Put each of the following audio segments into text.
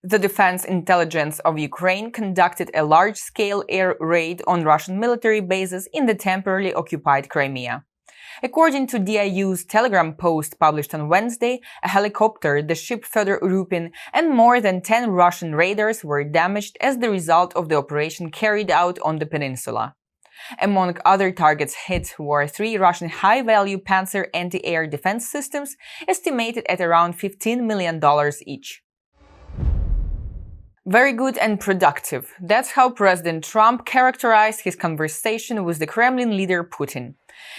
The Defense Intelligence of Ukraine conducted a large-scale air raid on Russian military bases in the temporarily occupied Crimea. According to DIU's Telegram post published on Wednesday, a helicopter, the ship Fedor Urupin, and more than 10 Russian raiders were damaged as the result of the operation carried out on the peninsula. Among other targets hit were 3 Russian high-value Panzer anti-air defense systems, estimated at around $15 million each. Very good and productive. That's how President Trump characterized his conversation with the Kremlin leader Putin.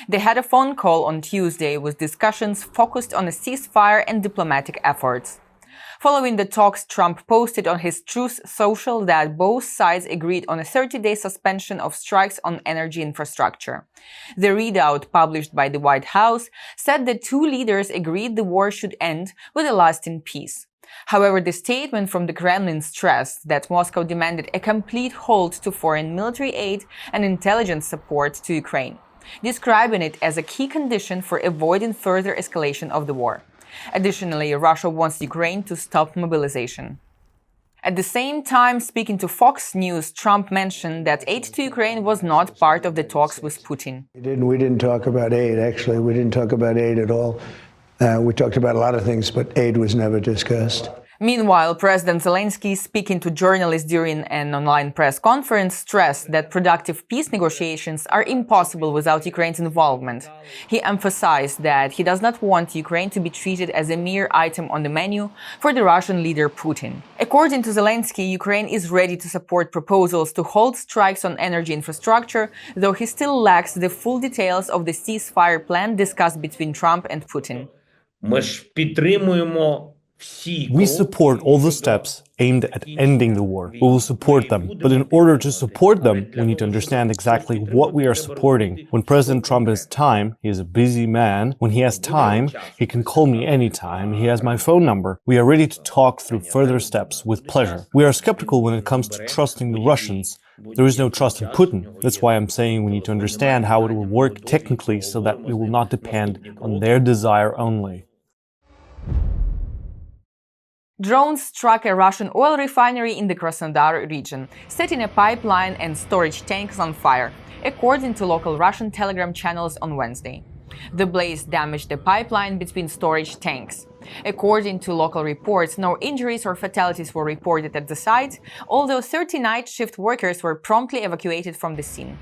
They had a phone call on Tuesday with discussions focused on a ceasefire and diplomatic efforts. Following the talks, Trump posted on his Truth Social that both sides agreed on a 30-day suspension of strikes on energy infrastructure. The readout, published by the White House, said the two leaders agreed the war should end with a lasting peace. However, the statement from the Kremlin stressed that Moscow demanded a complete halt to foreign military aid and intelligence support to Ukraine, describing it as a key condition for avoiding further escalation of the war. Additionally, Russia wants Ukraine to stop mobilization. At the same time, speaking to Fox News, Trump mentioned that aid to Ukraine was not part of the talks with Putin. We didn't talk about aid, actually. We didn't talk about aid at all. We talked about a lot of things, but aid was never discussed. Meanwhile, President Zelenskyy, speaking to journalists during an online press conference, stressed that productive peace negotiations are impossible without Ukraine's involvement. He emphasized that he does not want Ukraine to be treated as a mere item on the menu for the Russian leader Putin. According to Zelenskyy, Ukraine is ready to support proposals to halt strikes on energy infrastructure, though he still lacks the full details of the ceasefire plan discussed between Trump and Putin. We support all the steps aimed at ending the war. We will support them. But in order to support them, we need to understand exactly what we are supporting. When President Trump has time, he is a busy man. When he has time, he can call me anytime. He has my phone number. We are ready to talk through further steps with pleasure. We are skeptical when it comes to trusting the Russians. There is no trust in Putin. That's why I'm saying we need to understand how it will work technically so that we will not depend on their desire only. Drones struck a Russian oil refinery in the Krasnodar region, setting a pipeline and storage tanks on fire, according to local Russian Telegram channels on Wednesday. The blaze damaged the pipeline between storage tanks. According to local reports, no injuries or fatalities were reported at the site, although 30 night shift workers were promptly evacuated from the scene.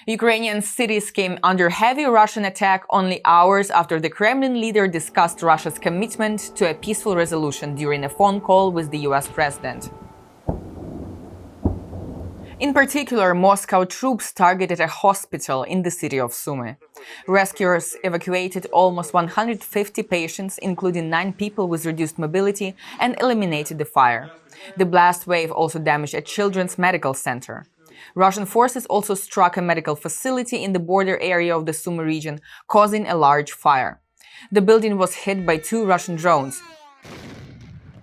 Ukrainian cities came under heavy Russian attack only hours after the Kremlin leader discussed Russia's commitment to a peaceful resolution during a phone call with the US president. In particular, Moscow troops targeted a hospital in the city of Sumy. Rescuers evacuated almost 150 patients, including 9 people with reduced mobility, and eliminated the fire. The blast wave also damaged a children's medical center. Russian forces also struck a medical facility in the border area of the Sumy region, causing a large fire. The building was hit by 2 Russian drones.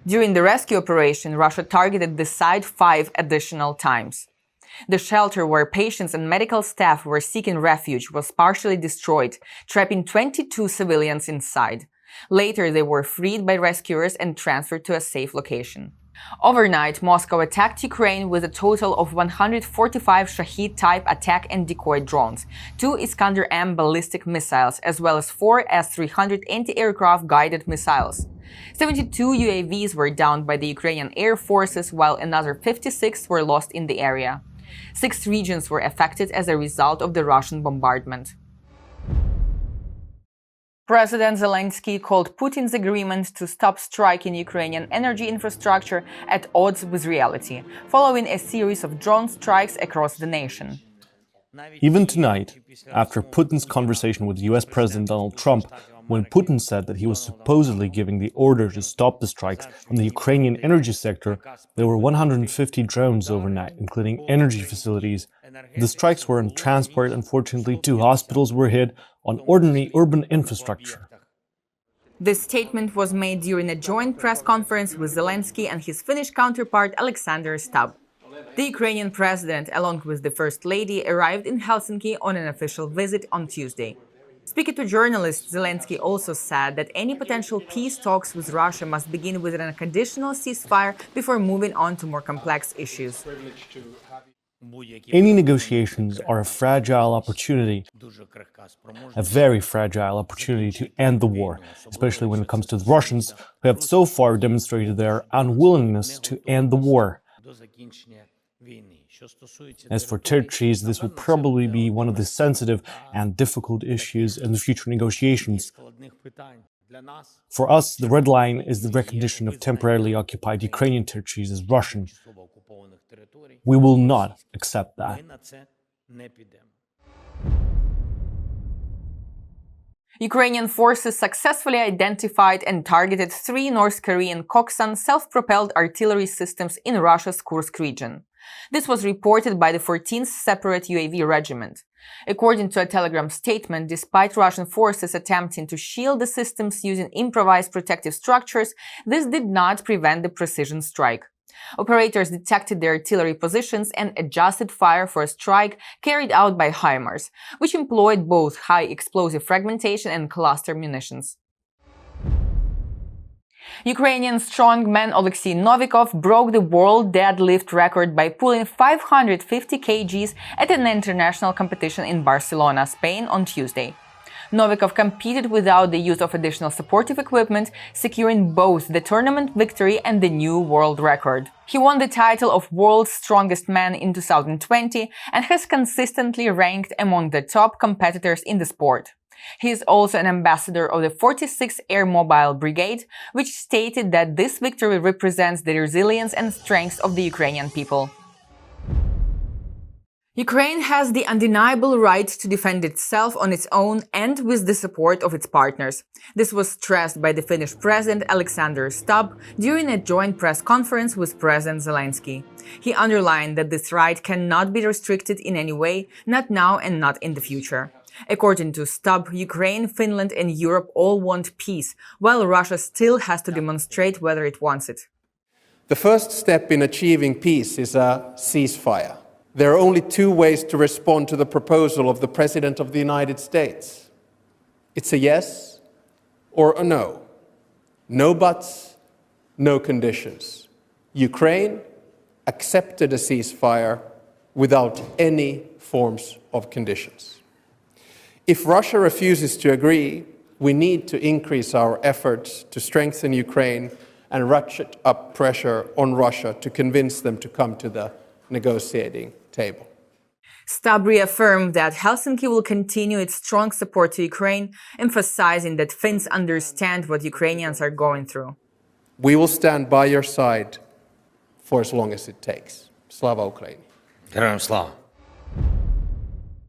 During the rescue operation, Russia targeted the site 5 additional times. The shelter where patients and medical staff were seeking refuge was partially destroyed, trapping 22 civilians inside. Later, they were freed by rescuers and transferred to a safe location. Overnight, Moscow attacked Ukraine with a total of 145 Shahed-type attack and decoy drones, 2 Iskander-M ballistic missiles, as well as 4 S-300 anti-aircraft guided missiles. 72 UAVs were downed by the Ukrainian Air Forces, while another 56 were lost in the area. 6 regions were affected as a result of the Russian bombardment. President Zelenskyy called Putin's agreement to stop striking Ukrainian energy infrastructure at odds with reality, following a series of drone strikes across the nation. Even tonight, after Putin's conversation with US President Donald Trump, when Putin said that he was supposedly giving the order to stop the strikes on the Ukrainian energy sector, there were 150 drones overnight, including energy facilities. The strikes were on transport. Unfortunately, 2 hospitals were hit, on ordinary urban infrastructure. This statement was made during a joint press conference with Zelenskyy and his Finnish counterpart Alexander Stubb. The Ukrainian president, along with the First Lady, arrived in Helsinki on an official visit on Tuesday. Speaking to journalists, Zelenskyy also said that any potential peace talks with Russia must begin with an unconditional ceasefire before moving on to more complex issues. Any negotiations are a fragile opportunity, a very fragile opportunity to end the war, especially when it comes to the Russians, who have so far demonstrated their unwillingness to end the war. As for territories, this will probably be one of the sensitive and difficult issues in the future negotiations. For us, the red line is the recognition of temporarily occupied Ukrainian territories as Russian. We will not accept that. Ukrainian forces successfully identified and targeted 3 North Korean Koksan self-propelled artillery systems in Russia's Kursk region. This was reported by the 14th Separate UAV Regiment. According to a Telegram statement, despite Russian forces attempting to shield the systems using improvised protective structures, this did not prevent the precision strike. Operators detected the artillery positions and adjusted fire for a strike carried out by HIMARS, which employed both high explosive fragmentation and cluster munitions. Ukrainian strongman Oleksii Novikov broke the world deadlift record by pulling 550 kgs at an international competition in Barcelona, Spain on Tuesday. Novikov competed without the use of additional supportive equipment, securing both the tournament victory and the new world record. He won the title of World's Strongest Man in 2020 and has consistently ranked among the top competitors in the sport. He is also an ambassador of the 46th Air Mobile Brigade, which stated that this victory represents the resilience and strength of the Ukrainian people. Ukraine has the undeniable right to defend itself on its own and with the support of its partners. This was stressed by the Finnish President Alexander Stubb during a joint press conference with President Zelenskyy. He underlined that this right cannot be restricted in any way, not now and not in the future. According to Stubb, Ukraine, Finland and Europe all want peace, while Russia still has to demonstrate whether it wants it. The first step in achieving peace is a ceasefire. There are only 2 ways to respond to the proposal of the President of the United States. It's a yes or a no. No buts, no conditions. Ukraine accepted a ceasefire without any forms of conditions. If Russia refuses to agree, we need to increase our efforts to strengthen Ukraine and ratchet up pressure on Russia to convince them to come to the negotiating table. Stubb reaffirmed that Helsinki will continue its strong support to Ukraine, emphasizing that Finns understand what Ukrainians are going through. We will stand by your side for as long as it takes. Slava Ukraini. Героям слава!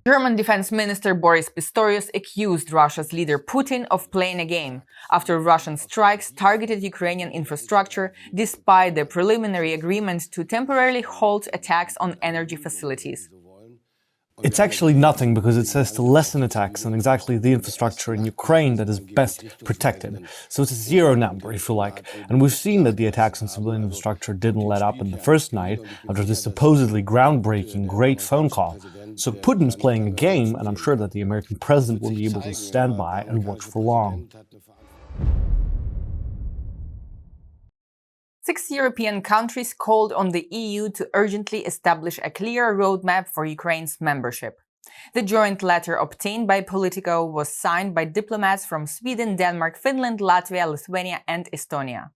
German Defense Minister Boris Pistorius accused Russia's leader Putin of playing a game after Russian strikes targeted Ukrainian infrastructure despite the preliminary agreement to temporarily halt attacks on energy facilities. It's actually nothing because it says to lessen attacks on exactly the infrastructure in Ukraine that is best protected. So it's a 0 number, if you like. And we've seen that the attacks on civilian infrastructure didn't let up in the first night after this supposedly groundbreaking great phone call. So Putin's playing a game, and I'm sure that the American president will be able to stand by and watch for long. 6 European countries called on the EU to urgently establish a clear roadmap for Ukraine's membership. The joint letter obtained by Politico was signed by diplomats from Sweden, Denmark, Finland, Latvia, Lithuania and Estonia.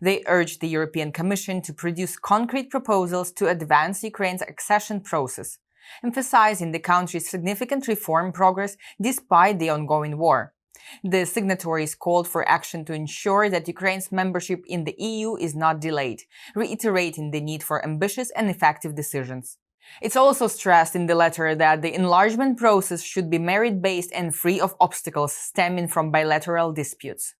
They urged the European Commission to produce concrete proposals to advance Ukraine's accession process, emphasizing the country's significant reform progress despite the ongoing war. The signatories called for action to ensure that Ukraine's membership in the EU is not delayed, reiterating the need for ambitious and effective decisions. It's also stressed in the letter that the enlargement process should be merit-based and free of obstacles stemming from bilateral disputes.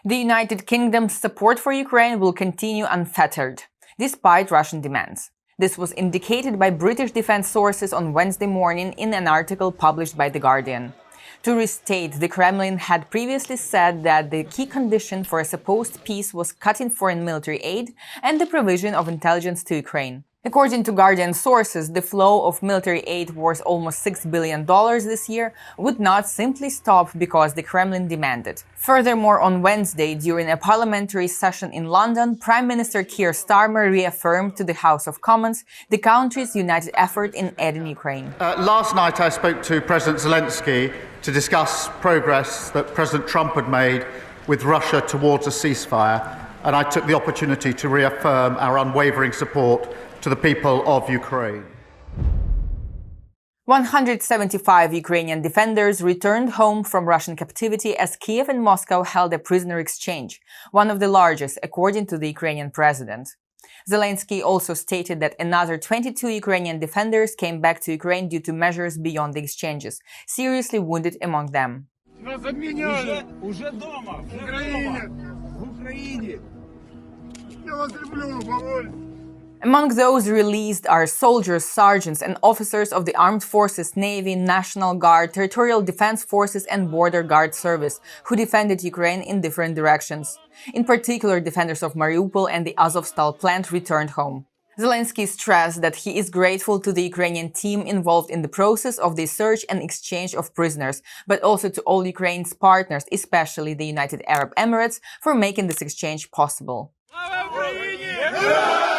The United Kingdom's support for Ukraine will continue unfettered, despite Russian demands. This was indicated by British defense sources on Wednesday morning in an article published by The Guardian. To restate, the Kremlin had previously said that the key condition for a supposed peace was cutting foreign military aid and the provision of intelligence to Ukraine. According to Guardian sources, the flow of military aid worth almost $6 billion this year would not simply stop because the Kremlin demanded. Furthermore, on Wednesday, during a parliamentary session in London, Prime Minister Keir Starmer reaffirmed to the House of Commons the country's united effort in aiding Ukraine. Last night I spoke to President Zelenskyy to discuss progress that President Trump had made with Russia towards a ceasefire, and I took the opportunity to reaffirm our unwavering support to the people of Ukraine. 175 Ukrainian defenders returned home from Russian captivity as Kiev and Moscow held a prisoner exchange, one of the largest, according to the Ukrainian president. Zelenskyy also stated that another 22 Ukrainian defenders came back to Ukraine due to measures beyond the exchanges, seriously wounded among them. Among those released are soldiers, sergeants, and officers of the Armed Forces, Navy, National Guard, Territorial Defense Forces, and Border Guard Service, who defended Ukraine in different directions. In particular, defenders of Mariupol and the Azovstal plant returned home. Zelenskyy stressed that he is grateful to the Ukrainian team involved in the process of the search and exchange of prisoners, but also to all Ukraine's partners, especially the United Arab Emirates, for making this exchange possible. Слава Україні!